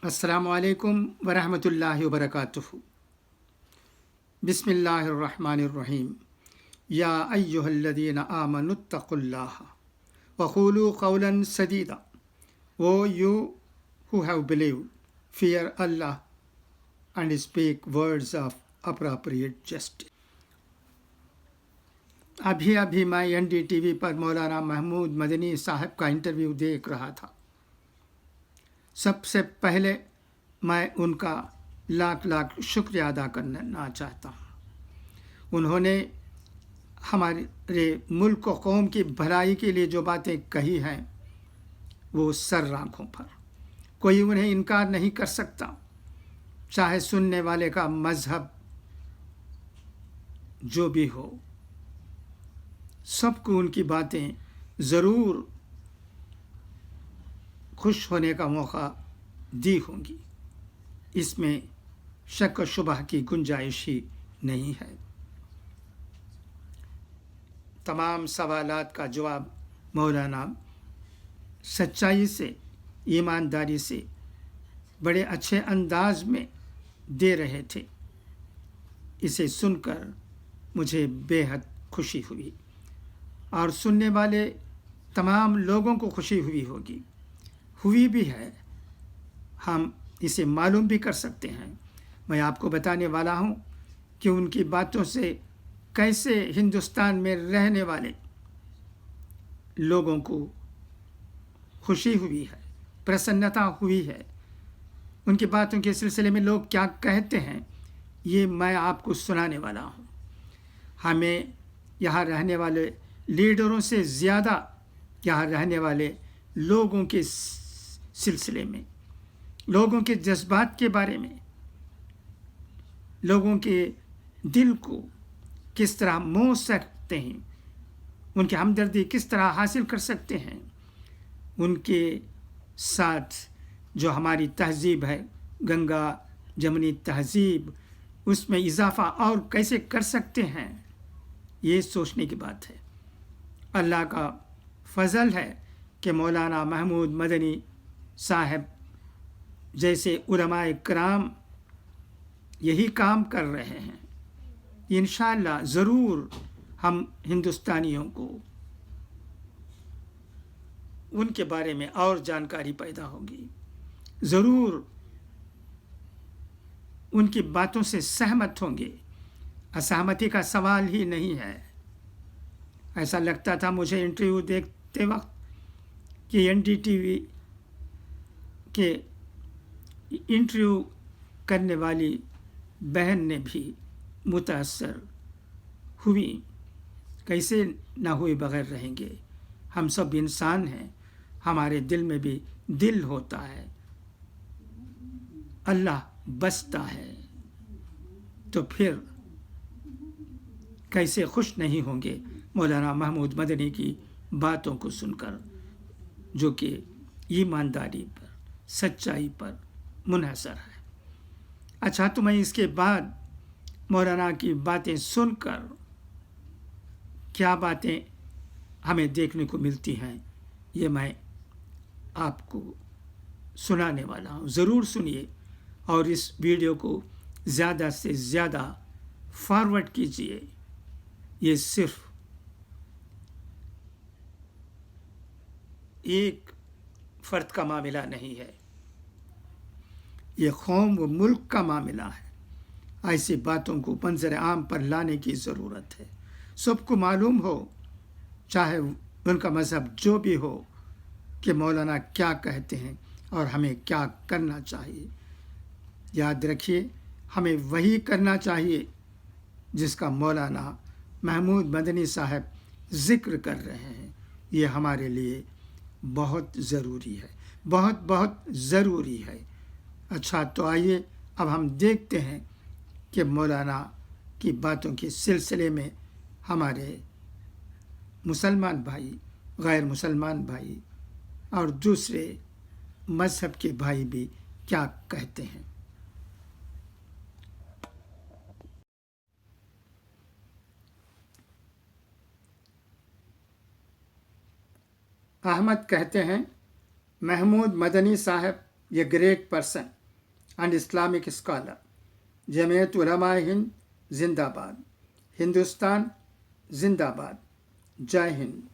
अस्सलामु अलैकुम वरहमतुल्लाहि वबरकातुहु। बिस्मिल्लाहिर्रहमानिर्रहीम। या अय्युहल्लज़ीना आमनुत्तक़ुल्लाह वक़ूलू क़ौलन सदीदा। O you who have believed, fear Allah and speak words of appropriate justice. अभी मैं NDTV पर मौलाना महमूद मदनी साहब का इंटरव्यू देख रहा था। सबसे पहले मैं उनका लाख लाख शुक्रिया अदा करना चाहता हूँ। उन्होंने हमारे मुल्क और कौम की भलाई के लिए जो बातें कही हैं वो सर आँखों पर, कोई उन्हें इनकार नहीं कर सकता, चाहे सुनने वाले का मज़हब जो भी हो। सबको उनकी बातें ज़रूर खुश होने का मौका दी होंगी, इसमें शक व शुबह की गुंजाइश ही नहीं है। तमाम सवालात का जवाब मौलाना सच्चाई से, ईमानदारी से, बड़े अच्छे अंदाज में दे रहे थे। इसे सुनकर मुझे बेहद खुशी हुई और सुनने वाले तमाम लोगों को खुशी हुई भी है। हम इसे मालूम भी कर सकते हैं। मैं आपको बताने वाला हूँ कि उनकी बातों से कैसे हिंदुस्तान में रहने वाले लोगों को खुशी हुई है, प्रसन्नता हुई है। उनकी बातों के सिलसिले में लोग क्या कहते हैं ये मैं आपको सुनाने वाला हूँ। हमें यहाँ रहने वाले लीडरों से ज़्यादा यहाँ रहने वाले लोगों के सिलसिले में, लोगों के जज्बात के बारे में, लोगों के दिल को किस तरह मोह सकते हैं, उनकी हमदर्दी किस तरह हासिल कर सकते हैं, उनके साथ जो हमारी तहज़ीब है, गंगा जमनी तहज़ीब, उसमें इजाफ़ा और कैसे कर सकते हैं, ये सोचने की बात है। अल्लाह का फ़ज़ल है कि मौलाना महमूद मदनी साहब जैसे उलमाए किराम यही काम कर रहे हैं। इंशाअल्लाह ज़रूर हम हिंदुस्तानियों को उनके बारे में और जानकारी पैदा होगी, ज़रूर उनकी बातों से सहमत होंगे। असहमति का सवाल ही नहीं है। ऐसा लगता था मुझे इंटरव्यू देखते वक्त कि NDTV के इंटरव्यू करने वाली बहन ने भी मुतासर हुई। कैसे ना हुए बगैर रहेंगे। हम सब इंसान हैं, हमारे दिल में भी दिल होता है, अल्लाह बसता है, तो फिर कैसे खुश नहीं होंगे मौलाना महमूद मदनी की बातों को सुनकर, जो कि ईमानदारी पर, सच्चाई पर मुनहसर है। अच्छा, तो मैं इसके बाद मौलाना की बातें सुनकर क्या बातें हमें देखने को मिलती हैं ये मैं आपको सुनाने वाला हूँ। ज़रूर सुनिए और इस वीडियो को ज़्यादा से ज़्यादा फॉरवर्ड कीजिए। ये सिर्फ एक फ़र्द का मामला नहीं है, ये कौम व मुल्क का मामला है। ऐसी बातों को मंजर आम पर लाने की ज़रूरत है। सबको मालूम हो, चाहे उनका मज़हब जो भी हो, कि मौलाना क्या कहते हैं और हमें क्या करना चाहिए। याद रखिए, हमें वही करना चाहिए जिसका मौलाना महमूद मदनी साहब ज़िक्र कर रहे हैं। ये हमारे लिए बहुत ज़रूरी है, बहुत बहुत ज़रूरी है। अच्छा, तो आइए अब हम देखते हैं कि मौलाना की बातों के सिलसिले में हमारे मुसलमान भाई, गैर मुसलमान भाई और दूसरे मज़हब के भाई भी क्या कहते हैं। अहमद कहते हैं, महमूद मदनी साहब ये great person, and Islamic scholar. Jamiat Ulama Hind Zindabad. Hindustan Zindabad. Jai Hind.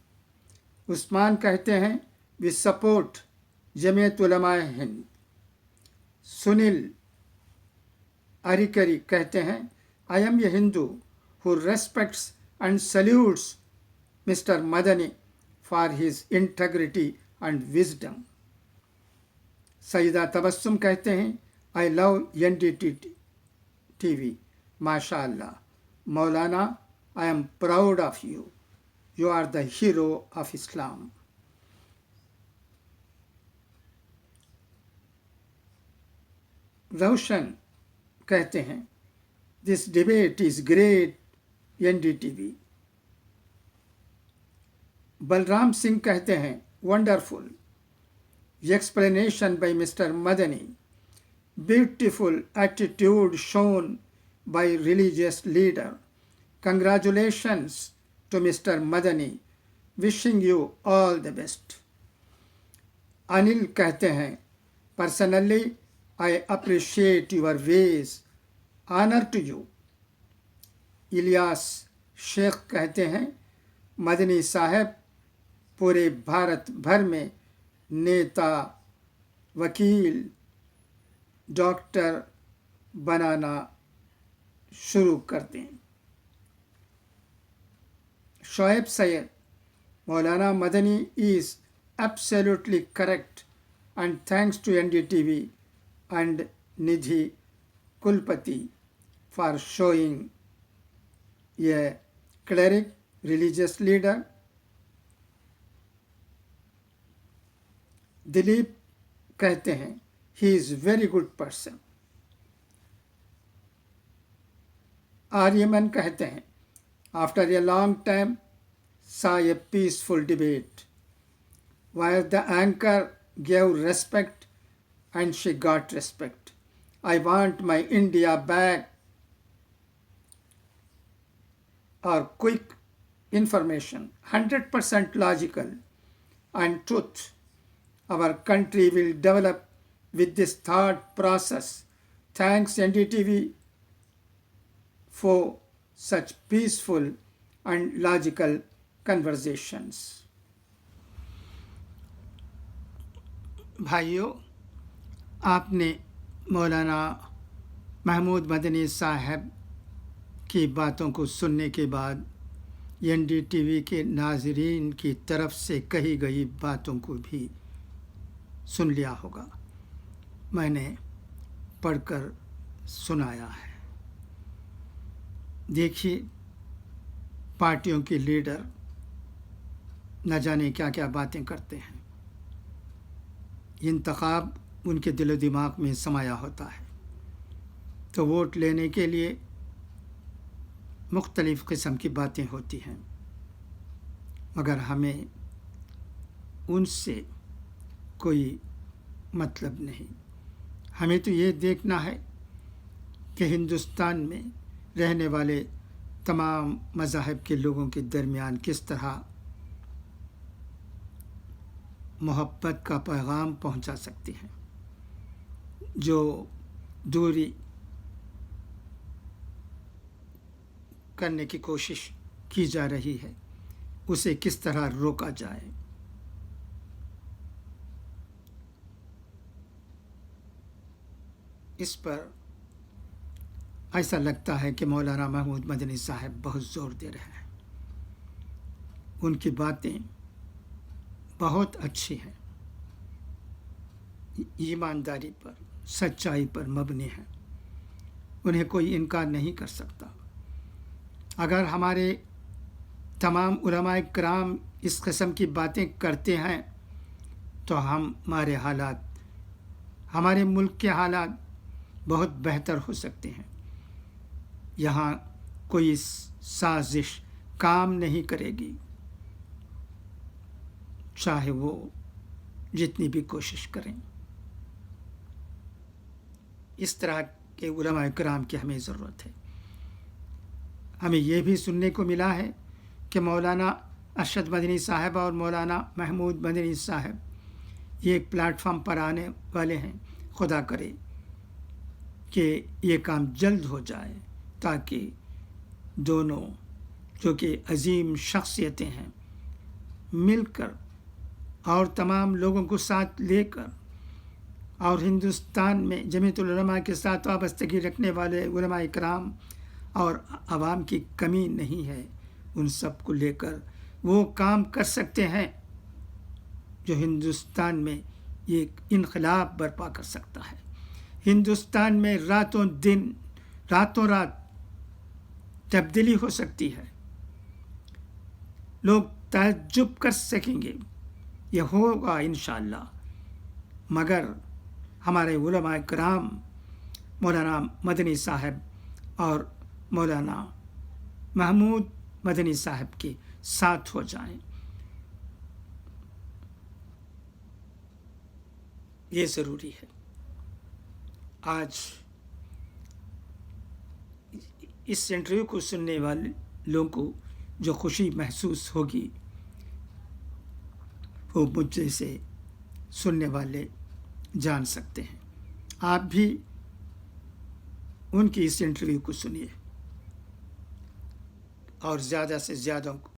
Usman कहते हैं we support Jamiat Ulama Hind. Sunil Arikari कहते हैं I am a Hindu who respects and salutes Mr. Madani for his integrity and wisdom. Sayyida Tabassum कहते हैं I love NDTV. MashaAllah. Maulana, I am proud of you. You are the hero of Islam. Roshan कहते हैं This debate is great, NDTV. Balram Singh कहते हैं Wonderful. Explanation by Mr. Madani. Beautiful attitude shown by religious leader. Congratulations to Mr. Madani. Wishing you all the best. Anil कहते हैं Personally, I appreciate your ways. Honor to you. Ilyas Sheikh कहते हैं मदनी साहब पूरे भारत भर में नेता, वकील, डॉक्टर बनाना शुरू कर दें. शोएब सैयद, मौलाना Madani is absolutely correct and thanks to NDTV and Nidhi Kulpati for showing a cleric, religious leader. Dilip कहते हैं he is very good person. Aryaman कहते हैं after a long time saw a peaceful debate where the anchor gave respect and she got respect. I want my India back. Or quick information, 100% logical and truth. Our country will develop with this thought process. Thanks NDTV for such peaceful and logical conversations. भाइयों, आपने मौलाना महमूद मदनी साहब की बातों को सुनने के बाद NDTV के नाज़रीन की तरफ से कही गई बातों को भी सुन लिया होगा. मैंने पढ़कर सुनाया है. देखिए, पार्टियों के लीडर न जाने क्या क्या बातें करते हैं. इंतखाब उनके दिलो दिमाग में समाया होता है, तो वोट लेने के लिए मुख्तलिफ़ किस्म की बातें होती हैं, मगर हमें उनसे कोई मतलब नहीं. हमें तो ये देखना है कि हिंदुस्तान में रहने वाले तमाम मज़ाहिब के लोगों के दरमियान किस तरह मोहब्बत का पैगाम पहुंचा सकते हैं. जो दूरी करने की कोशिश की जा रही है, उसे किस तरह रोका जाए. इस पर ऐसा लगता है कि मौलाना महमूद मदनी साहब बहुत ज़ोर दे रहे हैं. उनकी बातें बहुत अच्छी हैं, ईमानदारी पर, सच्चाई पर मबनी हैं. उन्हें कोई इनकार नहीं कर सकता. अगर हमारे तमाम उलमाए किराम इस किस्म की बातें करते हैं तो हमारे हालात, हमारे मुल्क के हालात बहुत बेहतर हो सकते हैं. यहाँ कोई साजिश काम नहीं करेगी, चाहे वो जितनी भी कोशिश करें. इस तरह के उलमाए किराम की हमें ज़रूरत है. हमें यह भी सुनने को मिला है कि मौलाना अरशद मदनी साहब और मौलाना महमूद मदनी साहब ये एक प्लेटफार्म पर आने वाले हैं. खुदा करे کہ یہ کام جلد ہو جائے، تاکہ دونوں جو کہ عظیم شخصیتیں ہیں مل کر اور تمام لوگوں کو ساتھ لے کر، اور ہندوستان میں جمیعت العلماء کے ساتھ وابستگی رکھنے والے علماء کرام اور عوام کی کمی نہیں ہے، ان سب کو لے کر وہ کام کر سکتے ہیں جو ہندوستان میں ایک انقلاب برپا کر سکتا ہے۔ ہندوستان میں راتوں رات تبدیلی ہو سکتی ہے، لوگ تعجب کر سکیں گے، یہ ہوگا انشاءاللہ، مگر ہمارے علماء کرام مولانا مدنی صاحب اور مولانا محمود مدنی صاحب کے ساتھ ہو جائیں۔ یہ ضروری ہے۔ آج اس انٹرویو کو سننے والے لوگوں کو جو خوشی محسوس ہوگی وہ مجھ جیسے سننے والے جان سکتے ہیں۔ آپ بھی ان کی اس انٹرویو کو سنیے اور زیادہ سے زیادہ